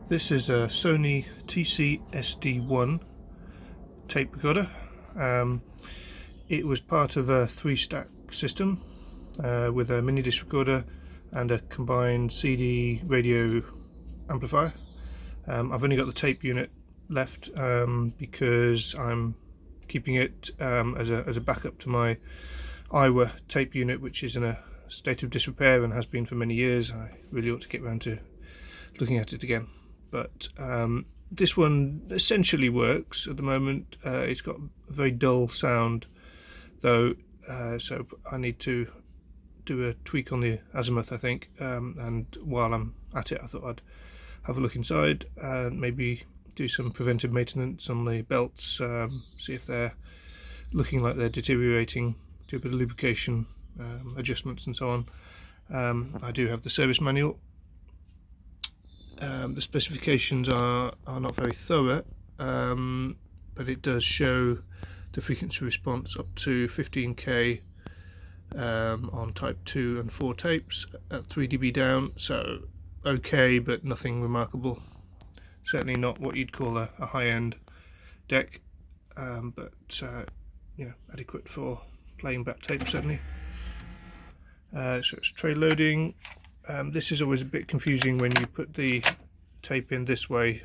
This is a Sony SD1 tape recorder. It was part of a 3-stack system with a mini disc recorder and a combined CD radio amplifier. I've only got the tape unit left because I'm keeping it as a backup to my Iowa tape unit, which is in a state of disrepair and has been for many years. I really ought to get around to looking at it again. But this one essentially works at the moment. It's got a very dull sound though, so I need to do a tweak on the azimuth, I think, and while I'm at it I thought I'd have a look inside and maybe do some preventive maintenance on the belts, see if they're looking like they're deteriorating, do a bit of lubrication, adjustments and so on. I do have the service manual. The specifications are not very thorough, but it does show the frequency response up to 15k on type 2 and 4 tapes at 3 dB down, so okay, but nothing remarkable. Certainly not what you'd call a high-end deck, but you know, adequate for playing back tape certainly. So it's tray loading. This is always a bit confusing when you put the tape in this way,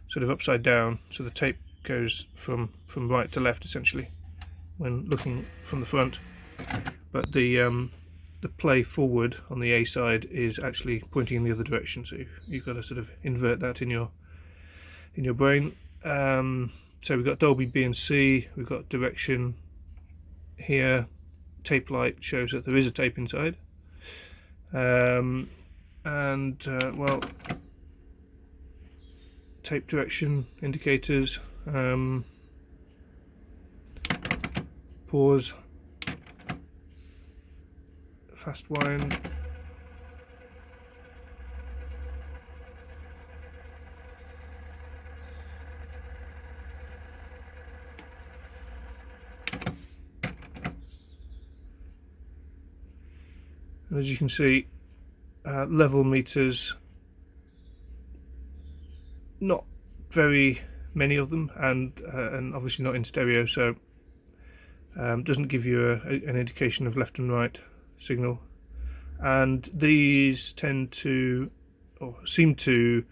sort of upside down, so the tape goes from right to left essentially when looking from the front, but the play forward on the A side is actually pointing in the other direction, so you've got to sort of invert that in your brain. So we've got Dolby B and C, we've got direction here, tape light shows that there is a tape inside. Well, tape direction indicators, pause, fast wind, and as you can see, level meters, not very many of them, and obviously not in stereo, so doesn't give you an indication of left and right signal. And these tend to, or seem to,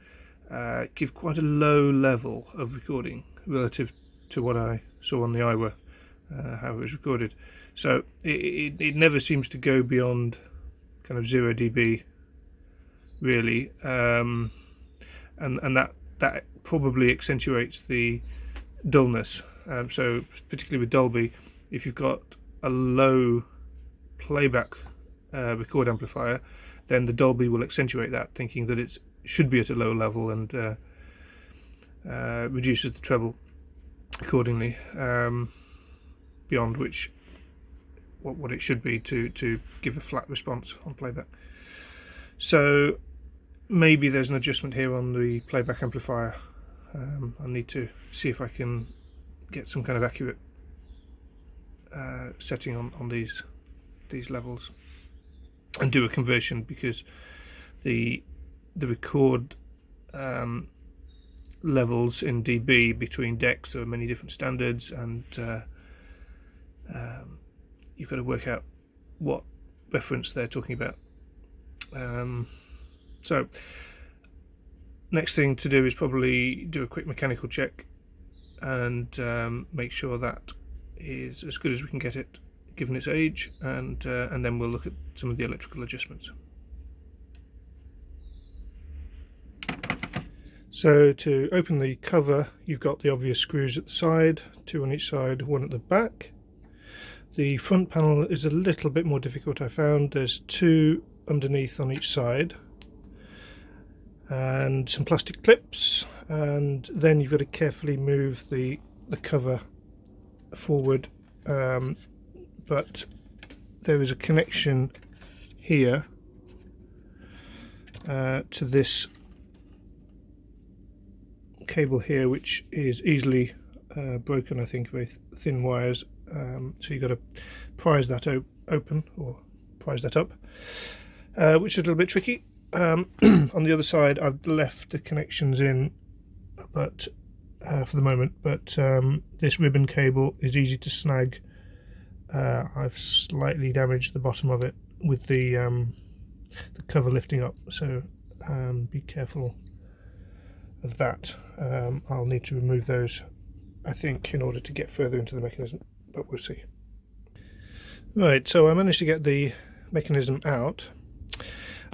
give quite a low level of recording relative to what I saw on the Iowa, how it was recorded. So it never seems to go beyond kind of 0 dB really, and that probably accentuates the dullness. So particularly with Dolby, if you've got a low playback record amplifier, then the Dolby will accentuate that, thinking that it should be at a low level, and reduces the treble accordingly, beyond which what it should be to give a flat response on playback. So maybe there's an adjustment here on the playback amplifier. I need to see if I can get some kind of accurate setting on these levels and do a conversion, because the record levels in dB between decks are many different standards, and you've got to work out what reference they're talking about. So next thing to do is probably do a quick mechanical check and make sure that is as good as we can get it given its age, and then we'll look at some of the electrical adjustments. So to open the cover, you've got the obvious screws at the side, 2 on each side, 1 at the back. The front panel is a little bit more difficult, I found. There's 2 underneath on each side, and some plastic clips, and then you've got to carefully move the cover forward, but there is a connection here to this cable here, which is easily broken, I think, very thin wires, so you've got to prise that open, or prise that up, which is a little bit tricky. on the other side I've left the connections in, but for the moment, but this ribbon cable is easy to snag. I've slightly damaged the bottom of it with the cover lifting up, so be careful of that. I'll need to remove those, I think, in order to get further into the mechanism, but we'll see. Right, so I managed to get the mechanism out.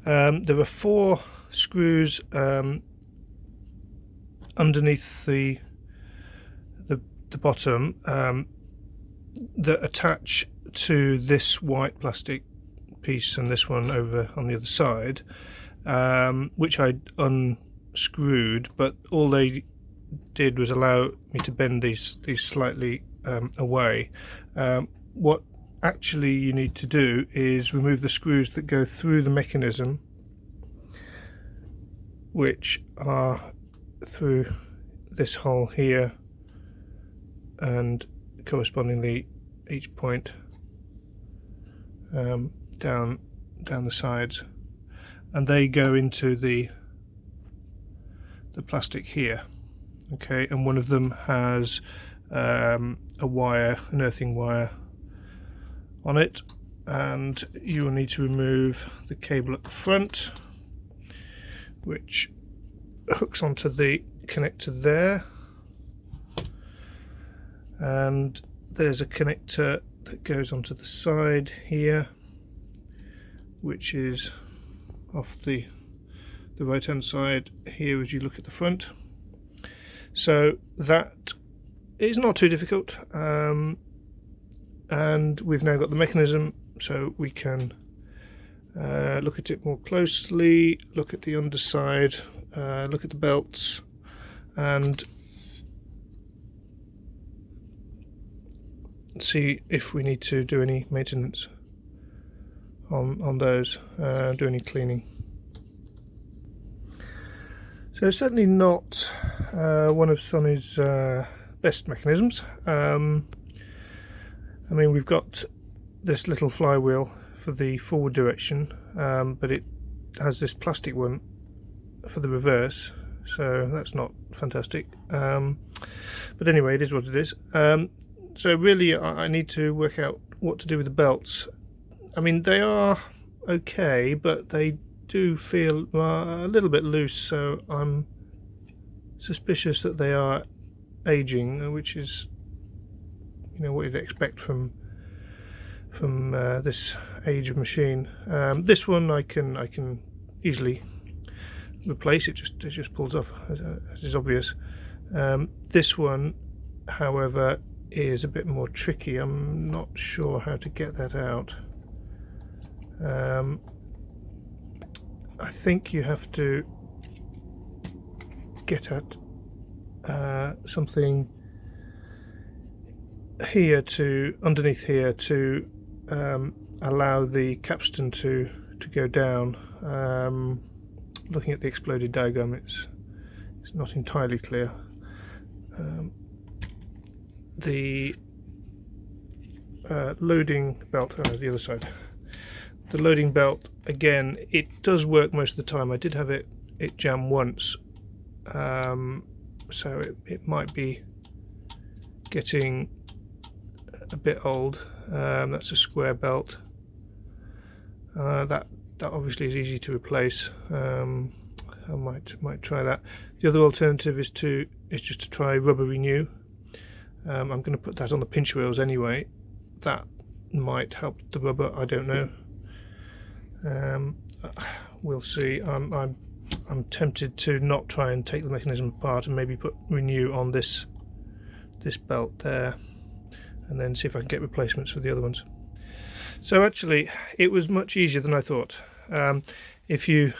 There were 4 screws underneath the bottom that attach to this white plastic piece and this one over on the other side, which I unscrewed, but all they did was allow me to bend these slightly away. What actually you need to do is remove the screws that go through the mechanism, which are through this hole here and correspondingly each point down the sides, and they go into the plastic here. Okay, and one of them has a wire, an earthing wire on it, and you will need to remove the cable at the front, which hooks onto the connector there, and there's a connector that goes onto the side here, which is off the right hand side here as you look at the front. So that is not too difficult, and we've now got the mechanism, so we can look at it more closely, look at the underside, look at the belts, and see if we need to do any maintenance on those, do any cleaning. So it's certainly not one of Sony's best mechanisms. I mean, we've got this little flywheel for the forward direction, but it has this plastic one for the reverse, so that's not fantastic. But anyway, it is what it is. So really I need to work out what to do with the belts. I mean, they are okay, but they do feel a little bit loose, so I'm suspicious that they are aging, which is, you know, what you'd expect from this age of machine. This one I can easily replace. It just pulls off, as is obvious. This one, however, is a bit more tricky. I'm not sure how to get that out. I think you have to get at something here underneath here to allow the capstan to go down. Looking at the exploded diagram, it's not entirely clear. The loading belt, the other side. The loading belt, again, it does work most of the time. I did have it jam once, so it might be getting a bit old. That's a square belt. That obviously is easy to replace. I might try that. The other alternative is just to try rubber renew. I'm going to put that on the pinch wheels anyway. That might help the rubber. I don't know. We'll see. I'm tempted to not try and take the mechanism apart and maybe put renew on this belt there, and then see if I can get replacements for the other ones. So actually it was much easier than I thought. If you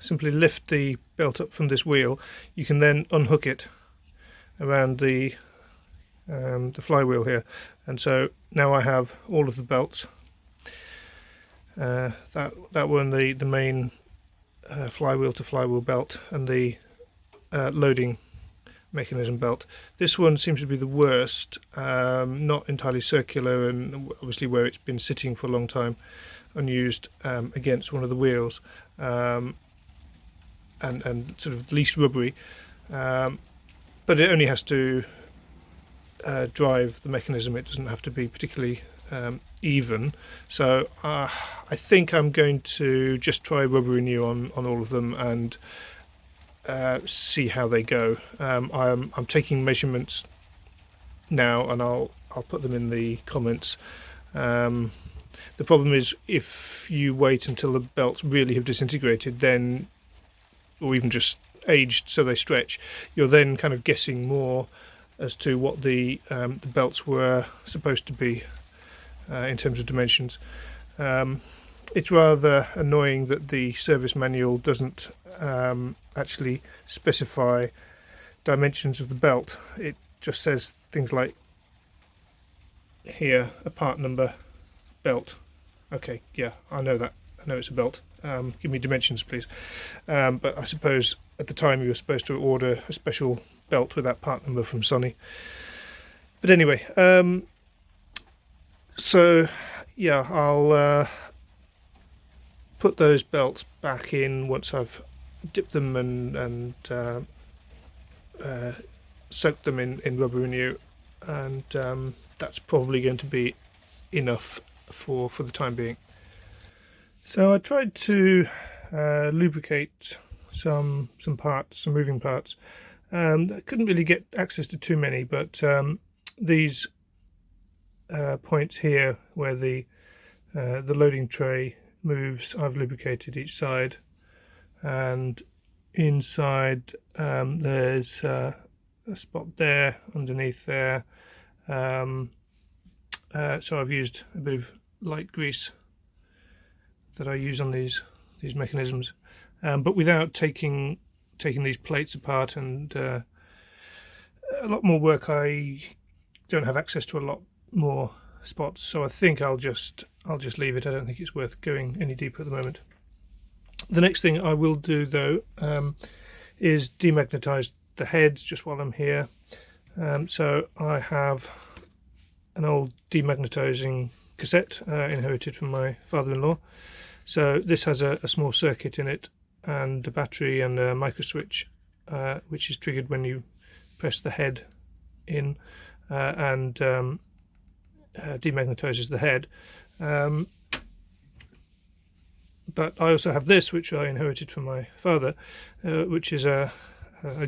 simply lift the belt up from this wheel, you can then unhook it around the flywheel here, and so now I have all of the belts. That one, the main flywheel to flywheel belt, and the loading mechanism belt. This one seems to be the worst, not entirely circular, and obviously where it's been sitting for a long time unused against one of the wheels. and sort of least rubbery, but it only has to drive the mechanism. It doesn't have to be particularly even. So I think I'm going to just try rubber renew on all of them and see how they go. I'm taking measurements now, and I'll put them in the comments. The problem is, if you wait until the belts really have disintegrated, then, or even just aged so they stretch, you're then kind of guessing more as to what the belts were supposed to be in terms of dimensions. It's rather annoying that the service manual doesn't actually specify dimensions of the belt. It just says things like, here, a part number, belt. Okay, yeah, I know that. I know it's a belt. Give me dimensions, please. But I suppose at the time you were supposed to order a special belt with that part number from Sony. But anyway, so yeah, I'll put those belts back in once I've dipped them and soaked them in rubber renew, and that's probably going to be enough for the time being. So I tried to lubricate some parts, some moving parts. I couldn't really get access to too many, but these points here where the loading tray moves, I've lubricated each side, and inside there's a spot there underneath there. So I've used a bit of light grease that I use on these mechanisms, but without taking these plates apart, and a lot more work. I don't have access to a lot more spots, so I think I'll just leave it. I don't think it's worth going any deeper at the moment. The next thing I will do, though, is demagnetize the heads just while I'm here. So I have an old demagnetizing cassette inherited from my father-in-law. So this has a small circuit in it, and a battery and a micro switch, which is triggered when you press the head in, and demagnetizes the head. But I also have this, which I inherited from my father, which is a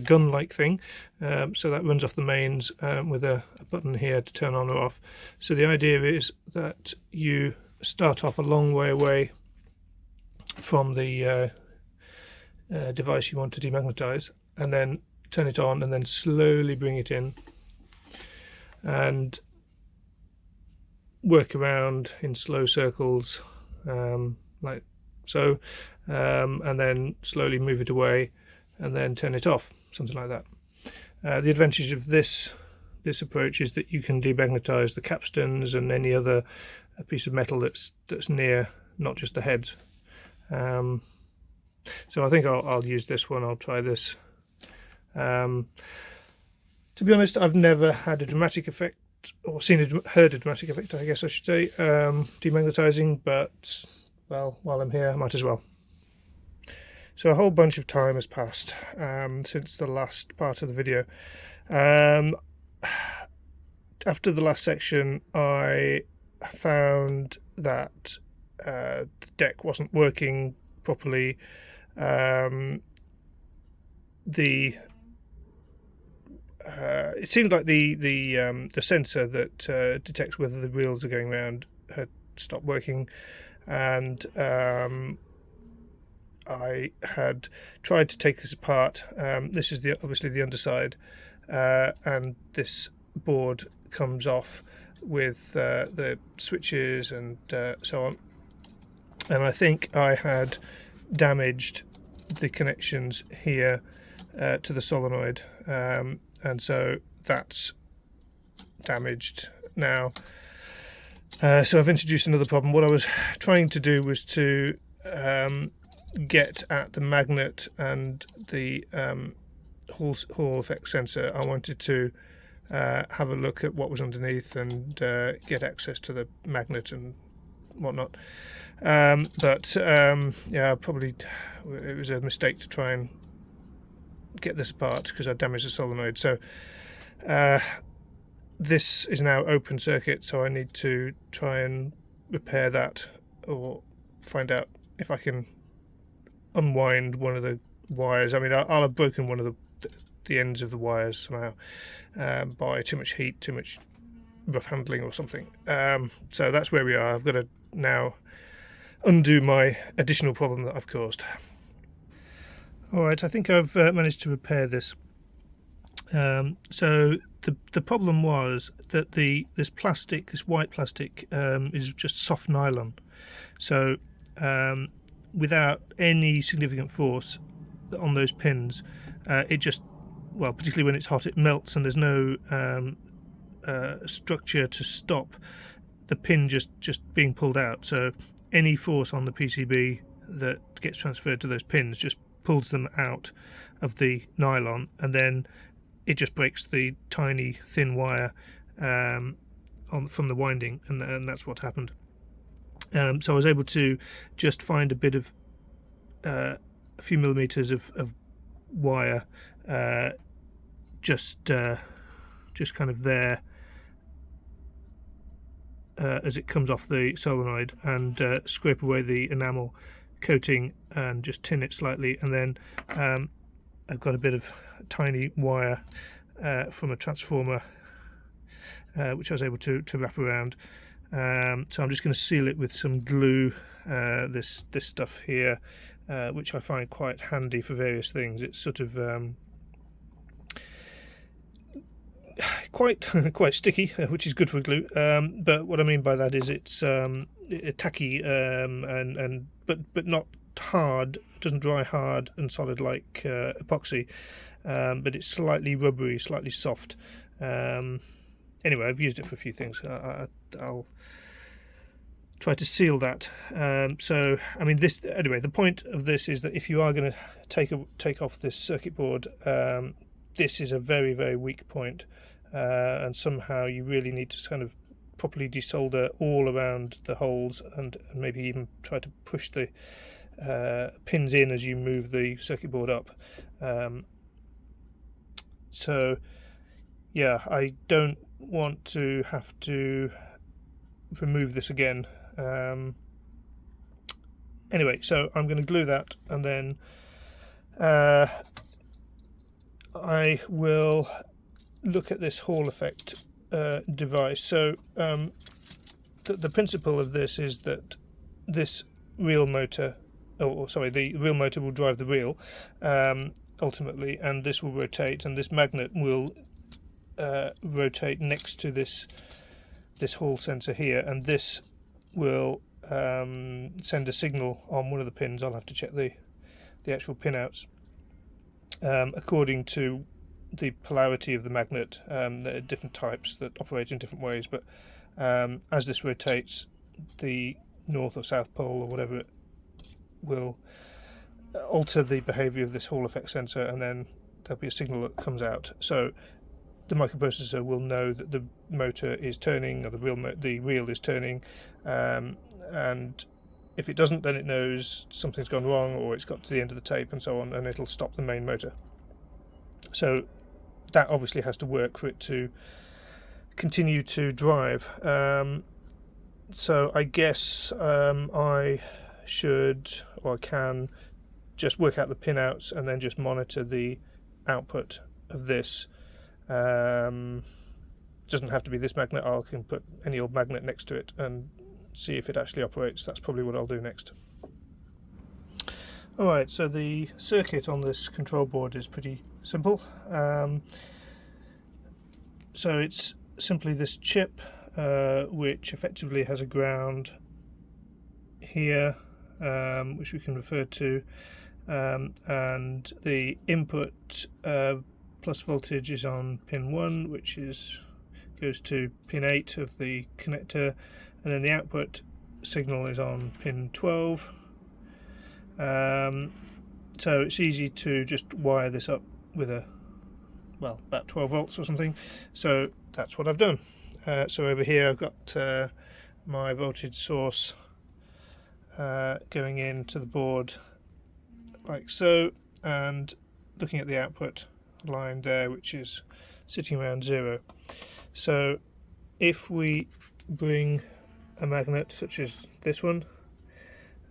gun-like thing. So that runs off the mains with a button here to turn on or off. So the idea is that you start off a long way away from the device you want to demagnetize, and then turn it on, and then slowly bring it in and work around in slow circles, like so, and then slowly move it away and then turn it off, something like that. The advantage of this approach is that you can demagnetize the capstans and any other piece of metal that's near, not just the heads. So I think I'll use this one. I'll try this. To be honest, I've never had a dramatic effect, or heard a dramatic effect, I guess I should say, demagnetizing, but well, while I'm here, I might as well. So a whole bunch of time has passed since the last part of the video. After the last section, I found that the deck wasn't working properly. It seemed like the sensor that detects whether the wheels are going round had stopped working, and I had tried to take this apart. This is obviously the underside, and this board comes off with the switches and so on. And I think I had damaged the connections here to the solenoid, and so that's damaged now. So I've introduced another problem. What I was trying to do was to get at the magnet and the Hall effect sensor. I wanted to have a look at what was underneath and get access to the magnet and whatnot. Yeah, probably it was a mistake to try and get this apart because I damaged the solenoid. So this is now open circuit, so I need to try and repair that, or find out if I can unwind one of the wires. I mean, I'll have broken one of the ends of the wires somehow by too much heat, too much rough handling or something. So that's where we are. I've got to now undo my additional problem that I've caused. Alright, I think I've managed to repair this. So the problem was that this white plastic is just soft nylon. So without any significant force on those pins, it just, well, particularly when it's hot, it melts, and there's no structure to stop the pin just being pulled out. So any force on the PCB that gets transferred to those pins just pulls them out of the nylon, and then it just breaks the tiny thin wire from the winding, and that's what happened. So I was able to just find a bit of a few millimeters of wire just kind of there as it comes off the solenoid, and scrape away the enamel coating and just tin it slightly, and then I've got a bit of tiny wire from a transformer which I was able to wrap around. So I'm just going to seal it with some glue, this stuff here, which I find quite handy for various things. It's sort of quite sticky, which is good for glue, but what I mean by that is it's tacky, but not hard. It doesn't dry hard and solid like epoxy, but it's slightly rubbery, slightly soft. Anyway, I've used it for a few things. I'll try to seal that. So I mean, the point of this is that if you are going to take off this circuit board, this is a very, very weak point, and somehow you really need to kind of properly desolder all around the holes, and maybe even try to push the pins in as you move the circuit board up. So yeah, I don't want to have to remove this again. Anyway, so I'm going to glue that, and then I will look at this Hall effect device. So the principle of this is that this reel motor, the reel motor will drive the reel ultimately, and this will rotate, and this magnet will rotate next to this Hall sensor here, and this will send a signal on one of the pins. I'll have to check the actual pinouts according to the polarity of the magnet. There are different types that operate in different ways, but as this rotates, the north or south pole or whatever, it will alter the behavior of this Hall effect sensor, and then there'll be a signal that comes out. So the microprocessor will know that the motor is turning, or the reel is turning, and if it doesn't, then it knows something's gone wrong, or it's got to the end of the tape and so on, and it'll stop the main motor. So that obviously has to work for it to continue to drive. So I guess I should, or I can, just work out the pinouts and then just monitor the output of this. Doesn't have to be this magnet. I can put any old magnet next to it and see if it actually operates. That's probably what I'll do next. Alright, so the circuit on this control board is pretty simple. So it's simply this chip, which effectively has a ground here, which we can refer to, and the input plus voltage is on pin 1, which goes to pin 8 of the connector, and then the output signal is on pin 12. So it's easy to just wire this up with about 12 volts or something. So that's what I've done. So over here I've got my voltage source going into the board like so, and looking at the output line there, which is sitting around 0. So if we bring a magnet such as this one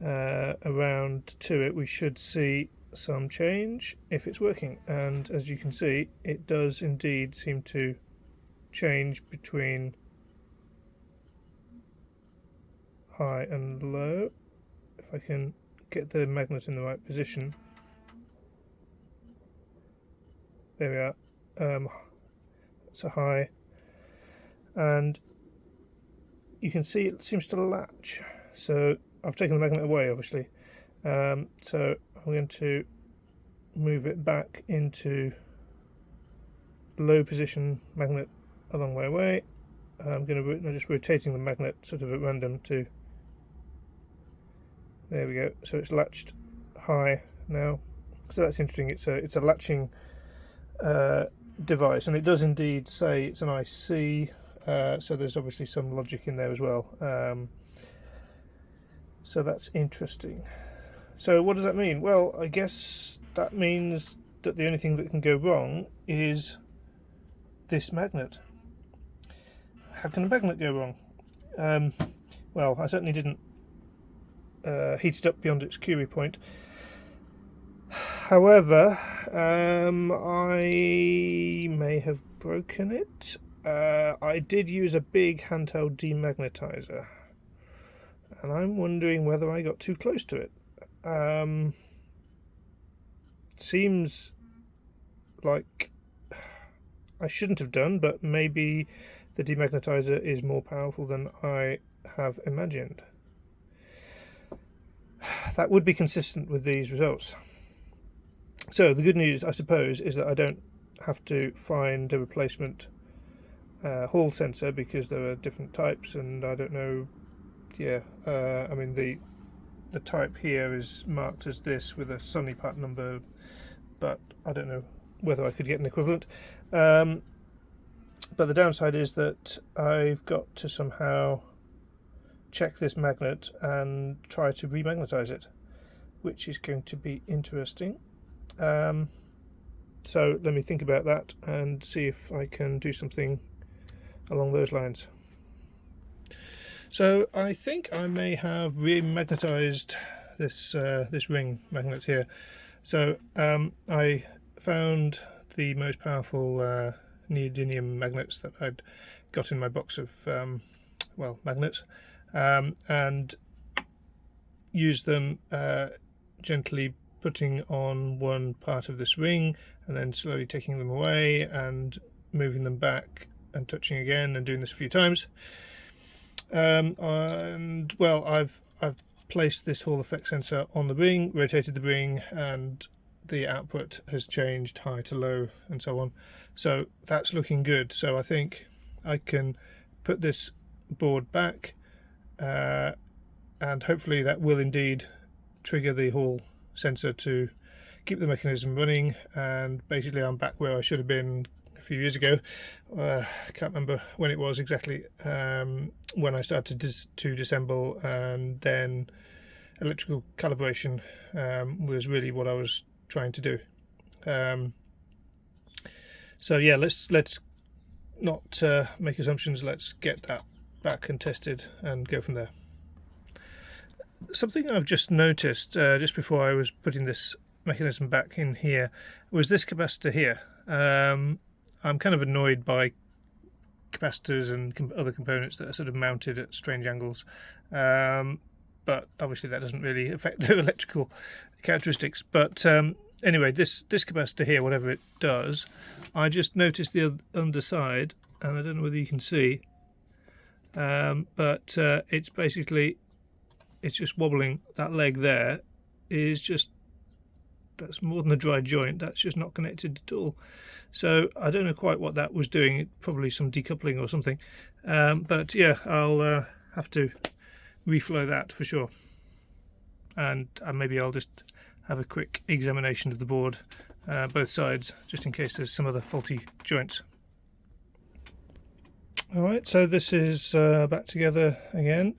around to it, we should see some change if it's working, and as you can see, it does indeed seem to change between high and low. If I can get the magnet in the right position, there we are. It's a high, and you can see it seems to latch. So I've taken the magnet away, obviously. So I'm going to move it back into low position magnet a long way away. I'm just rotating the magnet sort of at random to, there we go. So it's latched high now. So that's interesting. It's a latching device, and it does indeed say it's an IC. So there's obviously some logic in there as well. So that's interesting. So what does that mean? Well, I guess that means that the only thing that can go wrong is this magnet. How can a magnet go wrong? Well, I certainly didn't heat it up beyond its Curie point. However, I may have broken it. I did use a big handheld demagnetizer, and I'm wondering whether I got too close to it. Seems like I shouldn't have done, but maybe the demagnetizer is more powerful than I have imagined. That would be consistent with these results. So the good news, I suppose, is that I don't have to find a replacement Hall sensor, because there are different types, and I don't know. Yeah, I mean the type here is marked as this with a Sony part number, but I don't know whether I could get an equivalent. But the downside is that I've got to somehow check this magnet and try to remagnetize it, which is going to be interesting. So let me think about that and see if I can do something along those lines. So I think I may have remagnetized this ring magnet here. So I found the most powerful neodymium magnets that I'd got in my box of well, magnets, and used them, gently putting on one part of this ring and then slowly taking them away and moving them back and touching again, and doing this a few times. And well, I've placed this Hall effect sensor on the ring, rotated the ring, and the output has changed high to low and so on. So that's looking good. So I think I can put this board back, and hopefully that will indeed trigger the Hall sensor to keep the mechanism running. And basically I'm back where I should have been a few years ago. I can't remember when it was exactly, when I started to disassemble, and then electrical calibration was really what I was trying to do. So yeah, let's not make assumptions. Let's get that back and tested and go from there. Something I've just noticed just before I was putting this mechanism back in here was this capacitor here. I'm kind of annoyed by capacitors and other components that are sort of mounted at strange angles, but obviously that doesn't really affect the electrical characteristics. But anyway, this capacitor here, whatever it does, I just noticed the underside, and I don't know whether you can see, but it's basically, it's just wobbling. That leg there is just, that's more than a dry joint, that's just not connected at all. So I don't know quite what that was doing, probably some decoupling or something, but yeah, I'll have to reflow that for sure, and maybe I'll just have a quick examination of the board, both sides, just in case there's some other faulty joints. Alright, so this is back together again,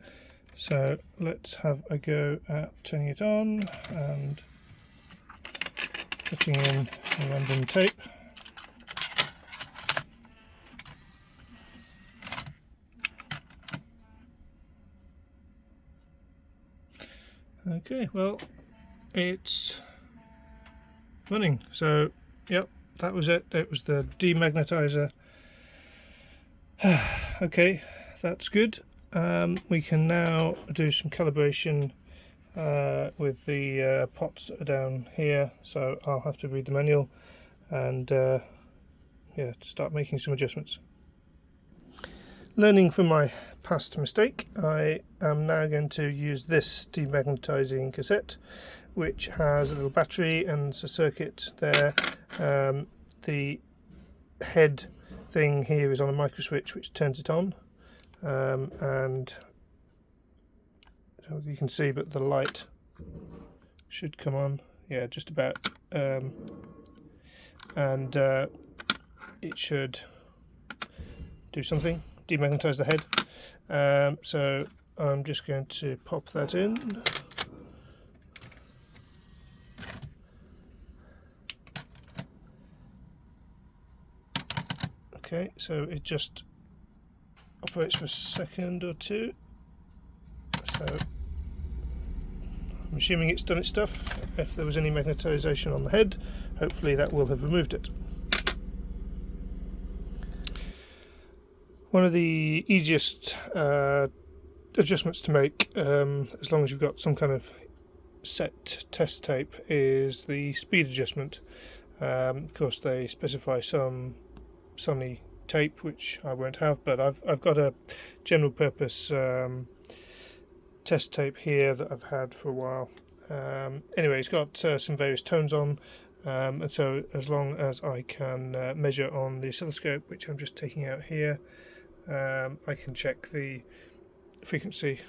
so let's have a go at turning it on and putting in some random tape. Okay, well, it's running. So, yep, that was it. It was the demagnetizer. Okay, that's good. We can now do some calibration with the pots that are down here. So I'll have to read the manual and yeah, start making some adjustments. Learning from my past mistake, I am now going to use this demagnetizing cassette, which has a little battery and a circuit there. The head thing here is on a micro switch which turns it on, and I don't know if you can see, but the light should come on, yeah, just about, and it should do something, demagnetize the head. So I'm just going to pop that in. Okay, so it just operates for a second or two. So I'm assuming it's done its stuff. If there was any magnetization on the head, hopefully that will have removed it. One of the easiest adjustments to make, as long as you've got some kind of set test tape, is the speed adjustment. Of course, they specify some Sony tape, which I won't have, but I've got a general purpose test tape here that I've had for a while. Anyway, it's got some various tones on, and so as long as I can measure on the oscilloscope, which I'm just taking out here, I can check the frequency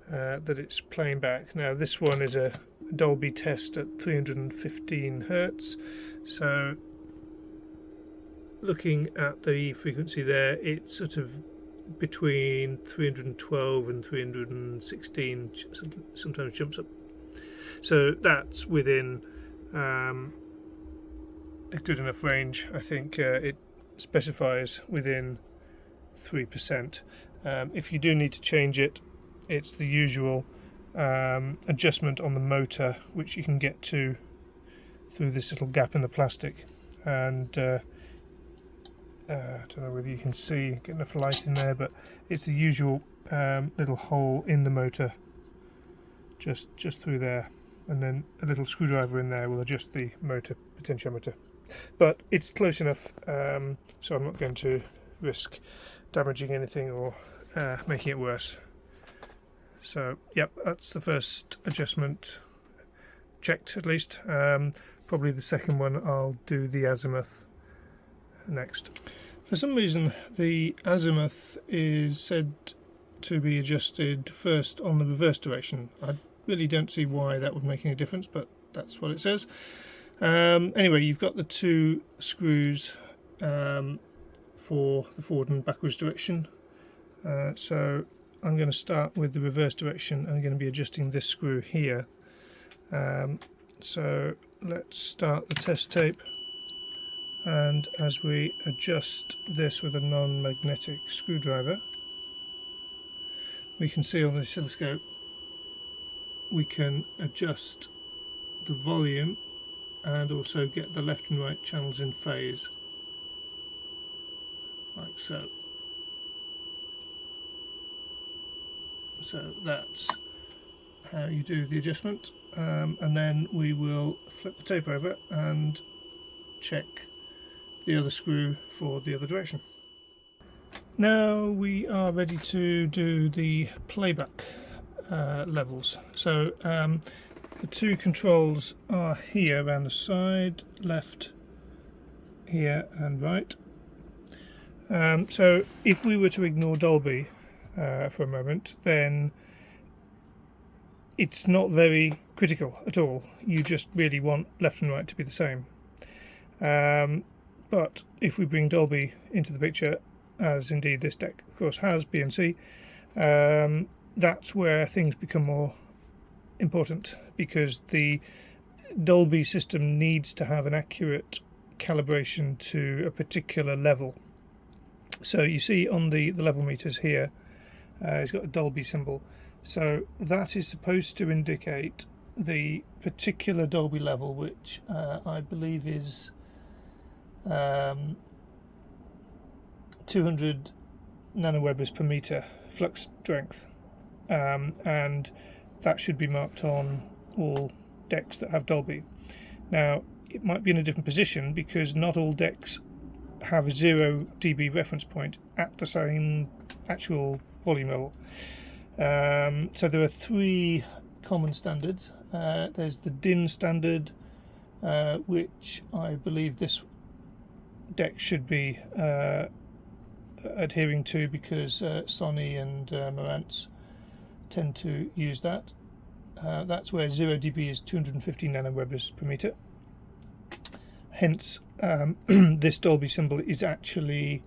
that it's playing back. Now this one is a Dolby test at 315 Hertz, so looking at the frequency there, it's sort of between 312 and 316, sometimes jumps up. So that's within a good enough range. I think it specifies within 3%. If you do need to change it, it's the usual adjustment on the motor, which you can get to through this little gap in the plastic, and I don't know whether you can see, get enough light in there, but it's the usual little hole in the motor, just through there, and then a little screwdriver in there will adjust the motor potentiometer. But it's close enough, so I'm not going to risk damaging anything or making it worse. So yep, that's the first adjustment checked, at least. Probably the second one I'll do the azimuth next. For some reason the azimuth is said to be adjusted first on the reverse direction. I really don't see why that would make any difference, but that's what it says. Anyway, you've got the two screws for the forward and backwards direction, so I'm going to start with the reverse direction. I'm going to be adjusting this screw here. So let's start the test tape, and as we adjust this with a non-magnetic screwdriver, we can see on the oscilloscope we can adjust the volume and also get the left and right channels in phase, like so. So that's how you do the adjustment, and then we will flip the tape over and check the other screw for the other direction. Now we are ready to do the playback levels. So the two controls are here around the side, left here and right. So if we were to ignore Dolby for a moment, then it's not very critical at all. You just really want left and right to be the same. But if we bring Dolby into the picture, as indeed this deck of course has BNC, that's where things become more important, because the Dolby system needs to have an accurate calibration to a particular level. So you see on the level meters here, it's got a Dolby symbol. So that is supposed to indicate the particular Dolby level, which I believe is 200 nanowebbers per meter flux strength, and that should be marked on all decks that have Dolby. Now, it might be in a different position because not all decks have a 0 dB reference point at the same actual volume level. So there are 3 common standards. There's the DIN standard, which I believe this deck should be adhering to because Sony and Marantz tend to use that. That's where 0 dB is 250 nanowebbers per meter. Hence, this Dolby symbol is actually,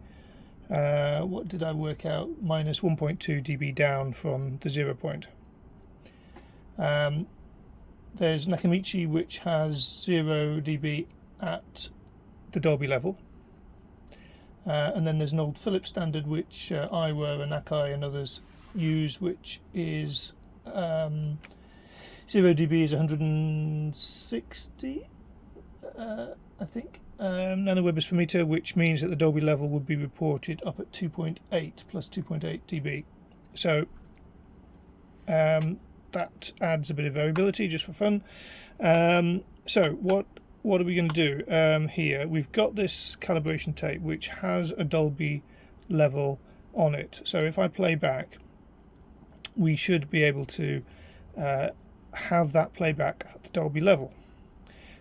what did I work out? Minus 1.2 dB down from the 0 point. There's Nakamichi, which has 0 dB at the Dolby level. And then there's an old Philips standard, which Iwer and Akai and others use, which is 0 dB is 160, I think, nanowebbers per meter, which means that the Dolby level would be reported up at 2.8 plus 2.8 dB. So that adds a bit of variability just for fun. So what are we going to do here? We've got this calibration tape which has a Dolby level on it. So if I play back, we should be able to have that playback at the Dolby level,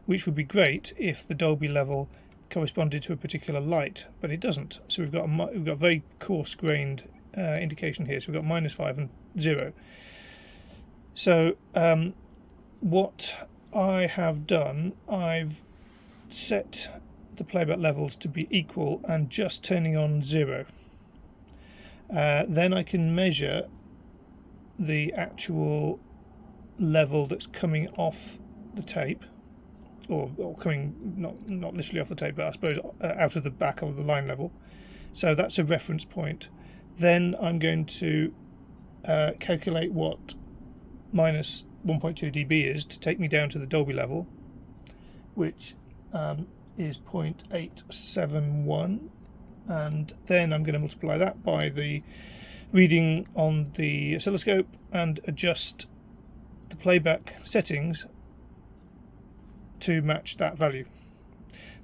which would be great if the Dolby level corresponded to a particular light, but it doesn't. So we've got a very coarse-grained indication here. So we've got -5 and 0. So what I have done, I've set the playback levels to be equal and just turning on 0. Then I can measure the actual level that's coming off the tape, or coming not literally off the tape, but I suppose out of the back of the line level. So that's a reference point. Then I'm going to calculate what minus 1.2 dB is to take me down to the Dolby level, which is 0.871, and then I'm going to multiply that by the reading on the oscilloscope and adjust the playback settings to match that value.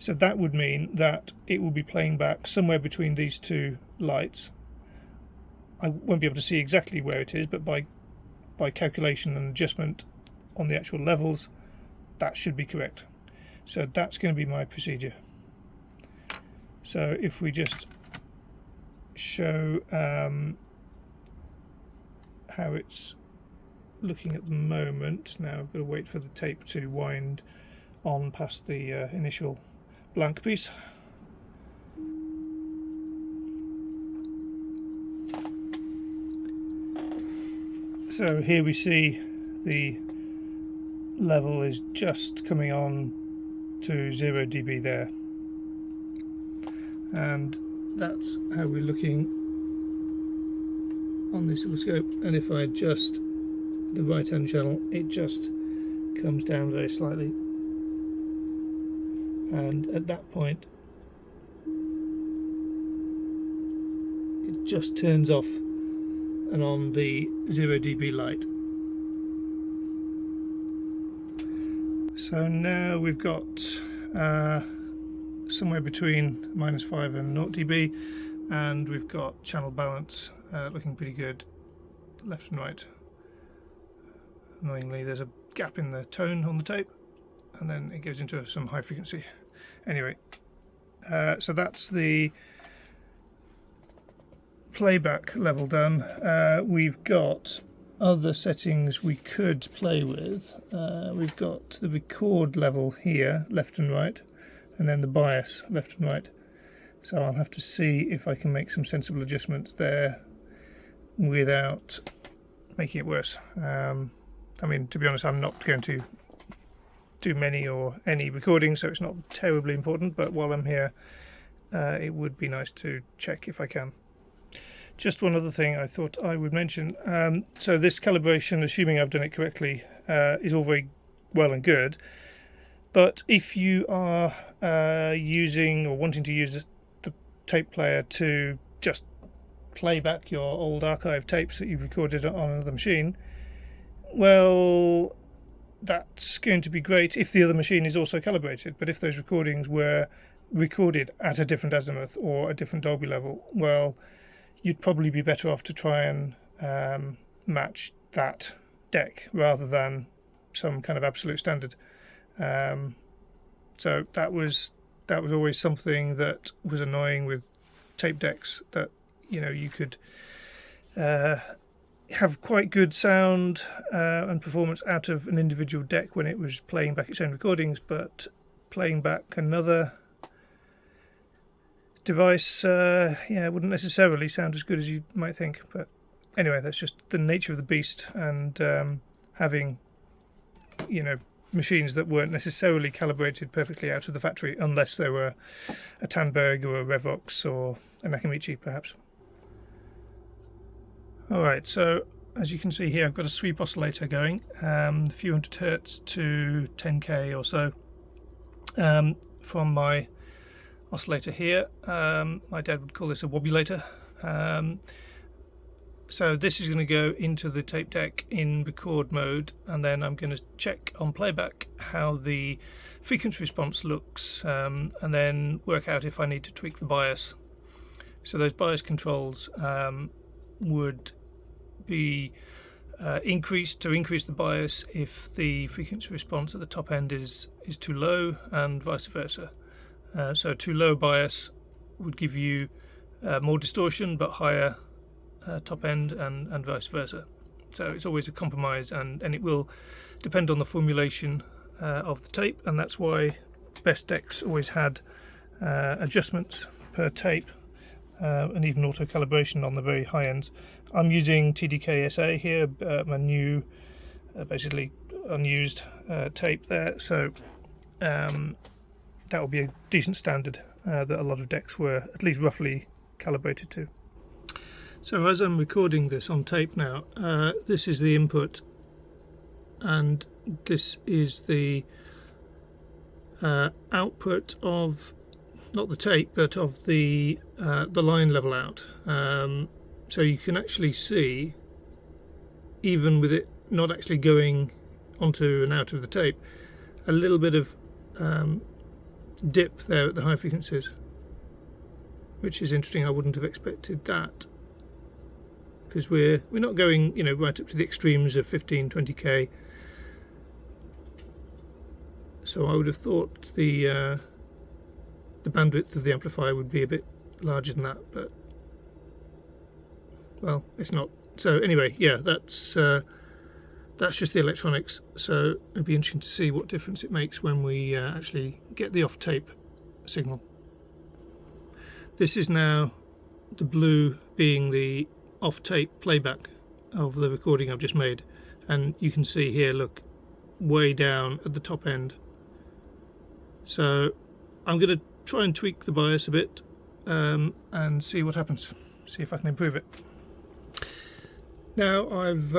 So that would mean that it will be playing back somewhere between these two lights. I won't be able to see exactly where it is, but by calculation and adjustment on the actual levels, that should be correct. So that's going to be my procedure. So if we just show how it's looking at the moment. Now I've got to wait for the tape to wind on past the initial blank piece. So here we see the level is just coming on to 0 dB there, and that's how we're looking on the oscilloscope. And if I adjust the right hand channel, it just comes down very slightly, and at that point it just turns off and on the 0 dB light. So now we've got somewhere between -5 and 0 dB, and we've got channel balance looking pretty good left and right. Annoyingly, there's a gap in the tone on the tape, and then it goes into some high frequency. Anyway, so that's the playback level done. We've got other settings we could play with. We've got the record level here, left and right, and then the bias, left and right. So I'll have to see if I can make some sensible adjustments there without making it worse. I mean, to be honest, I'm not going to do many or any recordings, so it's not terribly important, but while I'm here it would be nice to check if I can. Just one other thing I thought I would mention. So this calibration, assuming I've done it correctly, is all very well and good, but if you are using or wanting to use the tape player to just play back your old archive tapes that you've recorded on another machine, well, that's going to be great if the other machine is also calibrated. But if those recordings were recorded at a different azimuth or a different Dolby level, well, you'd probably be better off to try and match that deck rather than some kind of absolute standard. So that was always something that was annoying with tape decks, that you could have quite good sound and performance out of an individual deck when it was playing back its own recordings, but playing back another device wouldn't necessarily sound as good as you might think. But anyway, that's just the nature of the beast, and having machines that weren't necessarily calibrated perfectly out of the factory, unless they were a Tandberg or a Revox or a Nakamichi perhaps. Alright, so as you can see here, I've got a sweep oscillator going, a few hundred hertz to 10k or so from my oscillator here. My dad would call this a wobulator. So this is going to go into the tape deck in record mode, and then I'm going to check on playback how the frequency response looks, and then work out if I need to tweak the bias. So those bias controls would be increased to increase the bias if the frequency response at the top end is too low, and vice versa. So too low bias would give you more distortion but higher top end, and vice versa. So it's always a compromise, and it will depend on the formulation of the tape, and that's why best decks always had adjustments per tape, and even auto calibration on the very high ends. I'm using TDK SA here, my new basically unused tape there, so that will be a decent standard that a lot of decks were at least roughly calibrated to. So as I'm recording this on tape now, this is the input, and this is the output of, not the tape, but of the line level out. So you can actually see, even with it not actually going onto and out of the tape, a little bit of dip there at the high frequencies, which is interesting. I wouldn't have expected that, because we're not going right up to the extremes of 15-20k. So I would have thought the bandwidth of the amplifier would be a bit larger than that, but well, it's not. So anyway, yeah, that's just the electronics. So it'll be interesting to see what difference it makes when we actually get the off-tape signal. This is now the blue being the off-tape playback of the recording I've just made, and you can see here, look, way down at the top end. So I'm going to try and tweak the bias a bit and see what happens, see if I can improve it. Now I've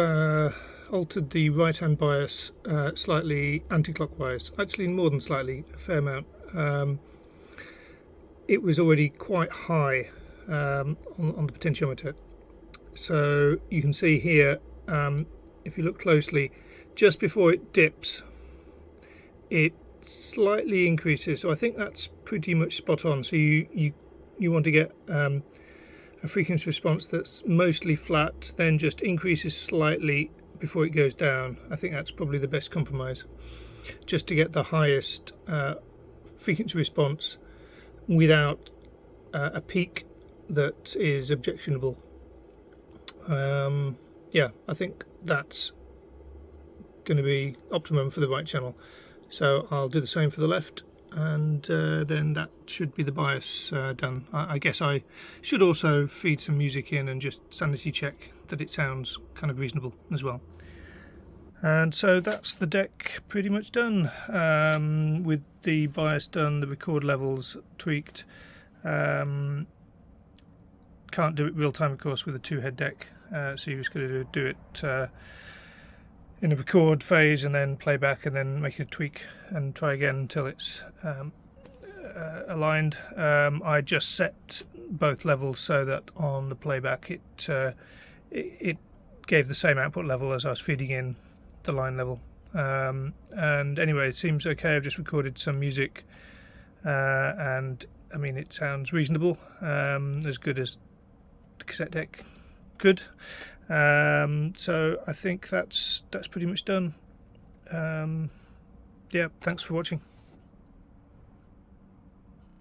altered the right hand bias slightly anti-clockwise, actually more than slightly, a fair amount. It was already quite high on the potentiometer. So you can see here, if you look closely, just before it dips, it slightly increases. So I think that's pretty much spot on. So you want to get a frequency response that's mostly flat, then just increases slightly before it goes down. I think that's probably the best compromise, just to get the highest frequency response without a peak that is objectionable. Yeah, I think that's going to be optimum for the right channel. So I'll do the same for the left, and then that should be the bias done. I guess I should also feed some music in and just sanity check that it sounds kind of reasonable as well. And so that's the deck pretty much done, with the bias done, the record levels tweaked. Can't do it real time, of course, with a 2-head deck, so you're just going to do it in a record phase and then playback and then make a tweak and try again until it's aligned. I just set both levels so that on the playback it gave the same output level as I was feeding in the line level, and anyway, it seems okay. I've just recorded some music, and I mean, it sounds reasonable, as good as the cassette deck could. So I think that's pretty much done. Yeah, thanks for watching.